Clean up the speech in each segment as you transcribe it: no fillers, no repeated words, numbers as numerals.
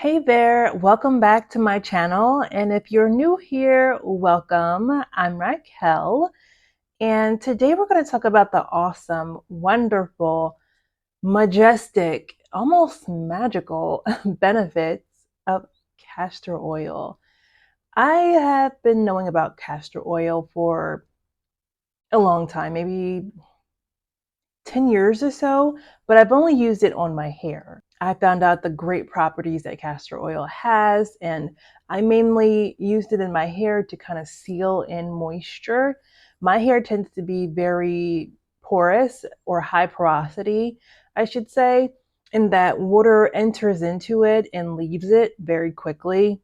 Hey there, welcome back to my channel. And if you're new here, welcome. I'm Racquel, and today we're going to talk about the awesome, wonderful, majestic, almost magical benefits of castor oil. I have been knowing about castor oil for a long time, maybe 10 years or so, but I've only used it on my hair. I found out the great properties that castor oil has, and I mainly used it in my hair to kind of seal in moisture. My hair tends to be very porous or high porosity, I should say, in that water enters into it and leaves it very quickly.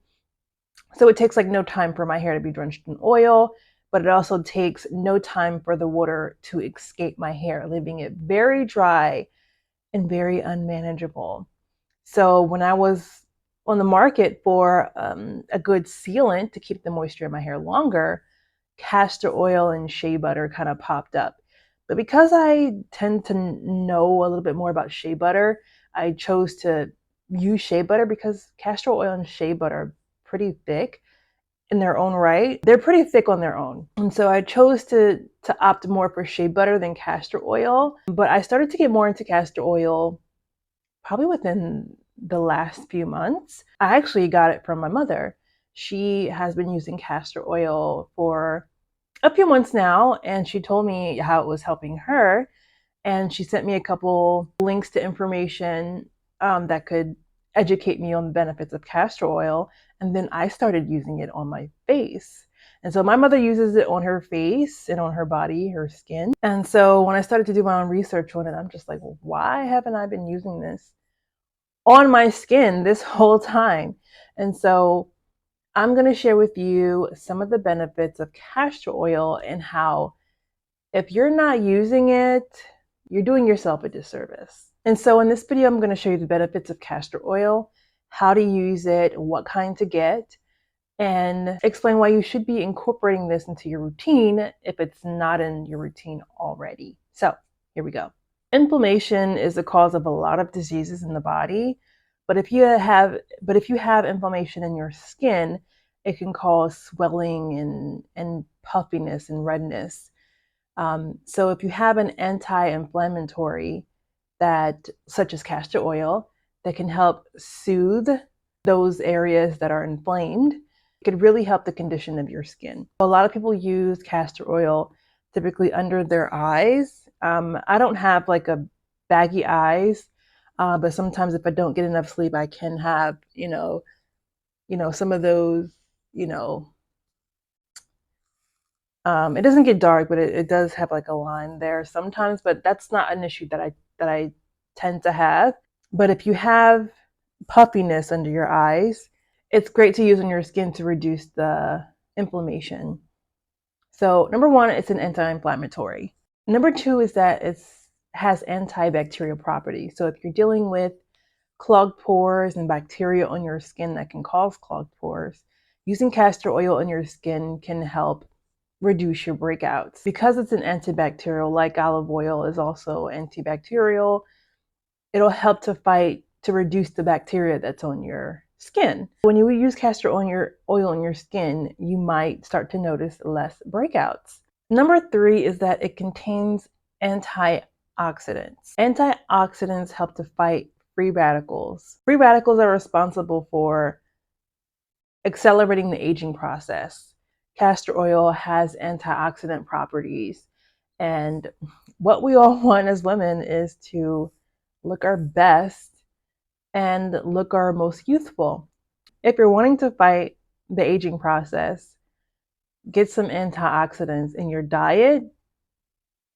So it takes like no time for my hair to be drenched in oil, but it also takes no time for the water to escape my hair, leaving it very dry and very unmanageable. So when I was on the market for a good sealant to keep the moisture in my hair longer, castor oil and shea butter kind of popped up. But because I tend to know a little bit more about shea butter, I chose to use shea butter because castor oil and shea butter are pretty thick in their own right. They're pretty thick on their own. And so I chose to opt more for shea butter than castor oil. But I started to get more into castor oil probably within the last few months. I actually got it from my mother. She has been using castor oil for a few months now, and she told me how it was helping her. And she sent me a couple links to information that could educate me on the benefits of castor oil. And then I started using it on my face. And so my mother uses it on her face and on her body, her skin. And so when I started to do my own research on it, I'm just like, well, why haven't I been using this on my skin this whole time? And so I'm going to share with you some of the benefits of castor oil and how, if you're not using it, you're doing yourself a disservice. And so in this video, I'm going to show you the benefits of castor oil, how to use it, what kind to get, and explain why you should be incorporating this into your routine if it's not in your routine already. So here we go. Inflammation is the cause of a lot of diseases in the body, but if you have inflammation in your skin, it can cause swelling and puffiness and redness. So if you have an anti-inflammatory such as castor oil, that can help soothe those areas that are inflamed, it could really help the condition of your skin. A lot of people use castor oil typically under their eyes. I don't have like a baggy eyes, but sometimes if I don't get enough sleep, I can have, some of those, you know, it doesn't get dark, but it does have like a line there sometimes, but that's not an issue that I tend to have. But if you have puffiness under your eyes, it's great to use on your skin to reduce the inflammation. So number one, it's an anti-inflammatory. Number two is that it has antibacterial properties. So if you're dealing with clogged pores and bacteria on your skin that can cause clogged pores, using castor oil on your skin can help reduce your breakouts. Because it's an antibacterial, like olive oil is also antibacterial, it'll help to reduce the bacteria that's on your skin. When you use castor oil on your skin, you might start to notice less breakouts. Number three is that it contains antioxidants. Antioxidants help to fight free radicals. Free radicals are responsible for accelerating the aging process. Castor oil has antioxidant properties, and what we all want as women is to look our best and look our most youthful. If you're wanting to fight the aging process, get some antioxidants in your diet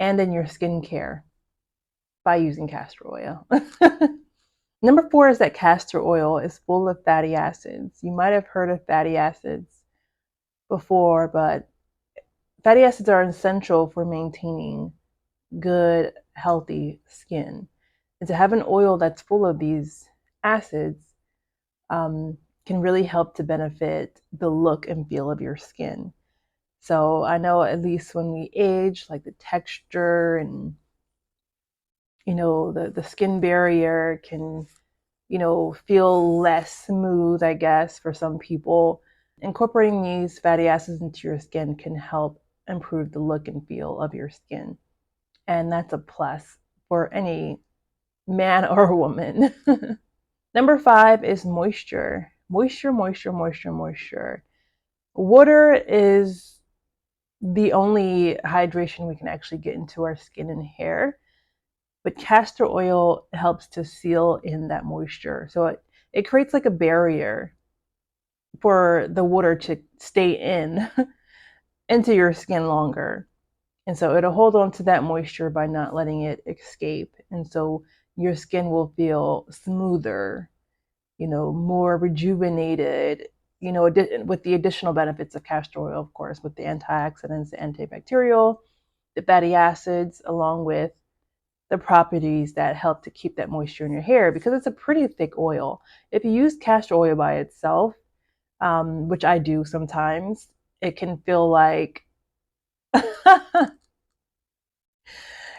and in your skincare by using castor oil. Number four is that castor oil is full of fatty acids. You might have heard of fatty acids before, but fatty acids are essential for maintaining good, healthy skin. And to have an oil that's full of these acids can really help to benefit the look and feel of your skin. So I know at least when we age, like the texture and the skin barrier can feel less smooth, I guess, for some people. Incorporating these fatty acids into your skin can help improve the look and feel of your skin. And that's a plus for any man or woman. Number 5 is moisture. Moisture, moisture, moisture, moisture. Water is the only hydration we can actually get into our skin and hair, but castor oil helps to seal in that moisture. So it creates like a barrier for the water to stay in into your skin longer. And so it'll hold on to that moisture by not letting it escape. And so your skin will feel smoother, more rejuvenated, with the additional benefits of castor oil, of course, with the antioxidants, the antibacterial, the fatty acids, along with the properties that help to keep that moisture in your hair, because it's a pretty thick oil. If you use castor oil by itself, which I do sometimes, it can feel like,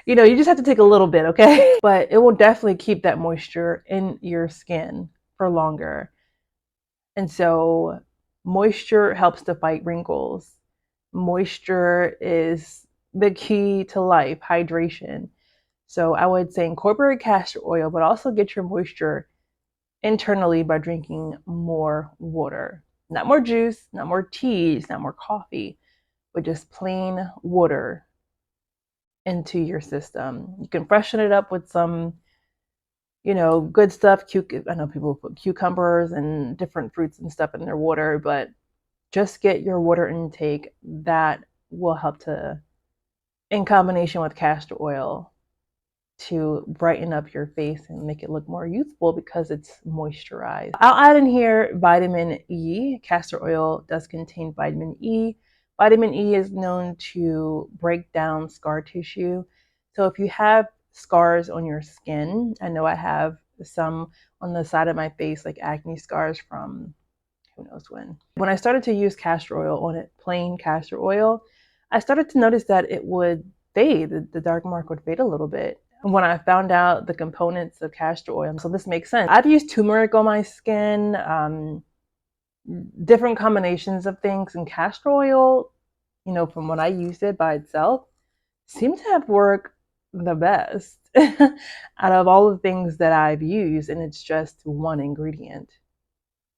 you just have to take a little bit, okay? But it will definitely keep that moisture in your skin for longer. And so moisture helps to fight wrinkles. Moisture is the key to life, hydration. So I would say incorporate castor oil, but also get your moisture internally by drinking more water. Not more juice, not more teas, not more coffee, but just plain water into your system. You can freshen it up with some, good stuff. I know people put cucumbers and different fruits and stuff in their water, but just get your water intake. That will help to, in combination with castor oil, to brighten up your face and make it look more youthful because it's moisturized. I'll add in here vitamin E. Castor oil does contain vitamin E. Vitamin E is known to break down scar tissue. So if you have scars on your skin, I know I have some on the side of my face, like acne scars from who knows when. When I started to use castor oil on it, plain castor oil, I started to notice that it would fade, the dark mark would fade a little bit when I found out the components of castor oil. So this makes sense. I've used turmeric on my skin, different combinations of things, and castor oil, from when I used it by itself, seemed to have worked the best out of all the things that I've used, and it's just one ingredient,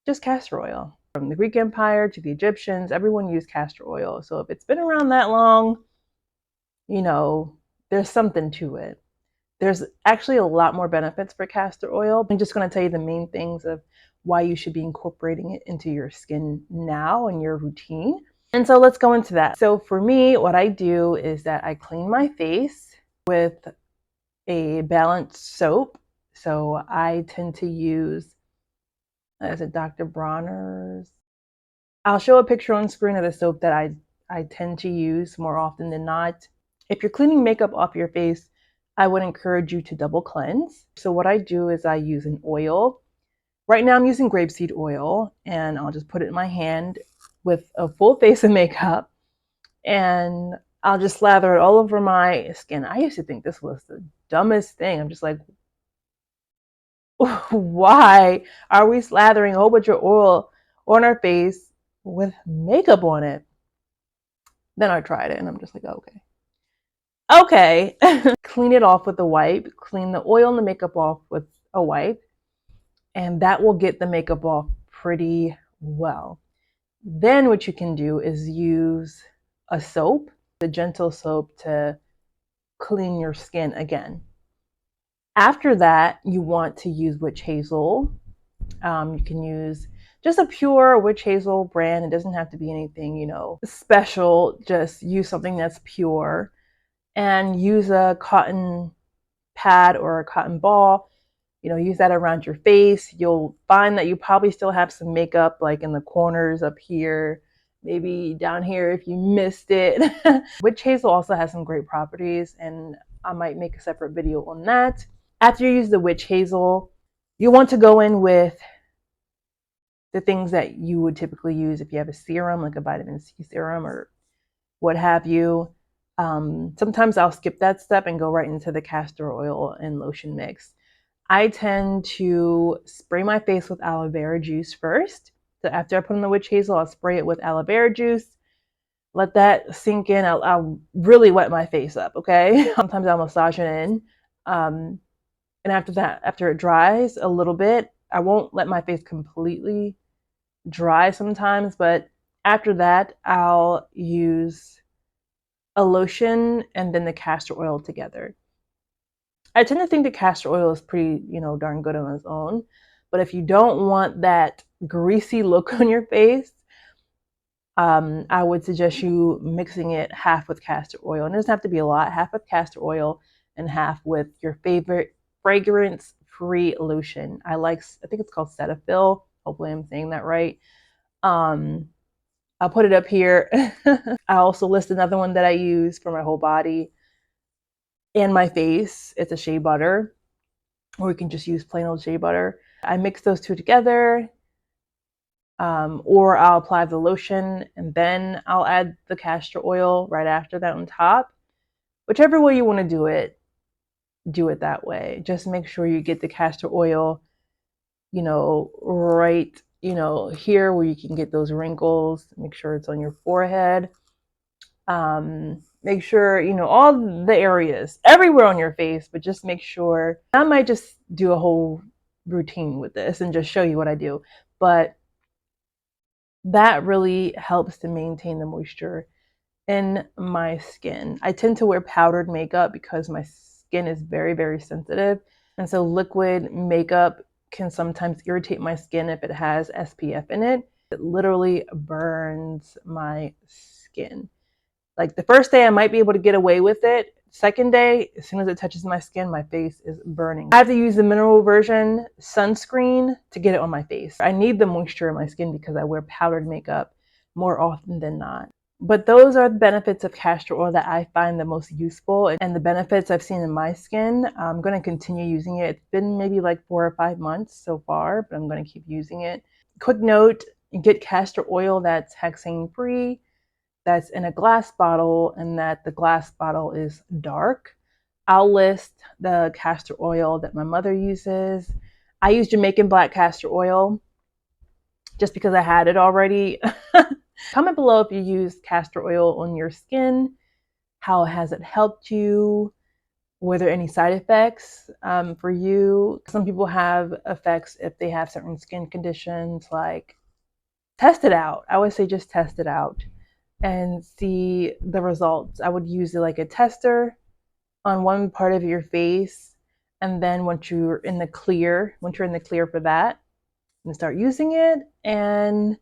just castor oil. From the Greek Empire to the Egyptians, everyone used castor oil. So if it's been around that long, there's something to it. There's actually a lot more benefits for castor oil. I'm just going to tell you the main things of why you should be incorporating it into your skin now in your routine. And so let's go into that. So for me, what I do is that I clean my face with a balanced soap. So I tend to use, is it Dr. Bronner's? I'll show a picture on screen of the soap that I tend to use more often than not. If you're cleaning makeup off your face, I would encourage you to double cleanse. So what I do is I use an oil. Right now I'm using grapeseed oil, and I'll just put it in my hand with a full face of makeup, and I'll just slather it all over my skin. I used to think this was the dumbest thing. I'm just like, why are we slathering a whole bunch of oil on our face with makeup on it? Then I tried it and I'm just like, okay. Clean it off with a wipe. Clean the oil and the makeup off with a wipe, and that will get the makeup off pretty well. Then what you can do is use a soap, a gentle soap, to clean your skin again. After that, you want to use witch hazel. You can use just a pure witch hazel brand. It doesn't have to be anything, special. Just use something that's pure, and use a cotton pad or a cotton ball. Use that around your face. You'll find that you probably still have some makeup like in the corners up here, maybe down here if you missed it. Witch hazel also has some great properties, and I might make a separate video on that. After you use the witch hazel, you want to go in with the things that you would typically use if you have a serum, like a vitamin C serum or what have you. Sometimes I'll skip that step and go right into the castor oil and lotion mix. I tend to spray my face with aloe vera juice first. So after I put on the witch hazel, I'll spray it with aloe vera juice. Let that sink in. I'll really wet my face up, okay? Sometimes I'll massage it in. And after that, after it dries a little bit, I won't let my face completely dry sometimes, but after that, I'll use a lotion and then the castor oil together. I tend to think the castor oil is pretty, darn good on its own. But if you don't want that greasy look on your face, I would suggest you mixing it half with castor oil. And it doesn't have to be a lot, half with castor oil and half with your favorite fragrance-free lotion. I think it's called Cetaphil. Hopefully I'm saying that right. I'll put it up here. I also list another one that I use for my whole body and my face. It's a shea butter, or you can just use plain old shea butter. I mix those two together, or I'll apply the lotion and then I'll add the castor oil right after that on top. Whichever way you want to do it that way. Just make sure you get the castor oil, right, here where you can get those wrinkles. Make sure it's on your forehead. Make sure, all the areas, everywhere on your face, but just make sure. I might just do a whole routine with this and just show you what I do. But that really helps to maintain the moisture in my skin. I tend to wear powdered makeup because my skin is very, very sensitive. And so liquid makeup can sometimes irritate my skin if it has SPF in it. It literally burns my skin. Like the first day I might be able to get away with it. Second day, as soon as it touches my skin, my face is burning. I have to use the mineral version sunscreen to get it on my face. I need the moisture in my skin because I wear powdered makeup more often than not. But those are the benefits of castor oil that I find the most useful and the benefits I've seen in my skin. I'm going to continue using it. It's been maybe like 4 or 5 months so far, but I'm going to keep using it. Quick note, get castor oil that's hexane free, that's in a glass bottle, and that the glass bottle is dark. I'll list the castor oil that my mother uses. I use Jamaican black castor oil just because I had it already. Comment below if you use castor oil on your skin. How has it helped you? Were there any side effects for you? Some people have effects if they have certain skin conditions. Like, test it out. I would say just test it out and see the results. I would use it like a tester on one part of your face, and then once you're in the clear for that, and start using it and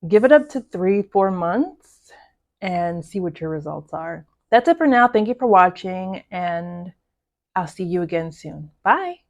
give it up to 3-4 months and see what your results are. That's it for now. Thank you for watching, and I'll see you again soon. Bye.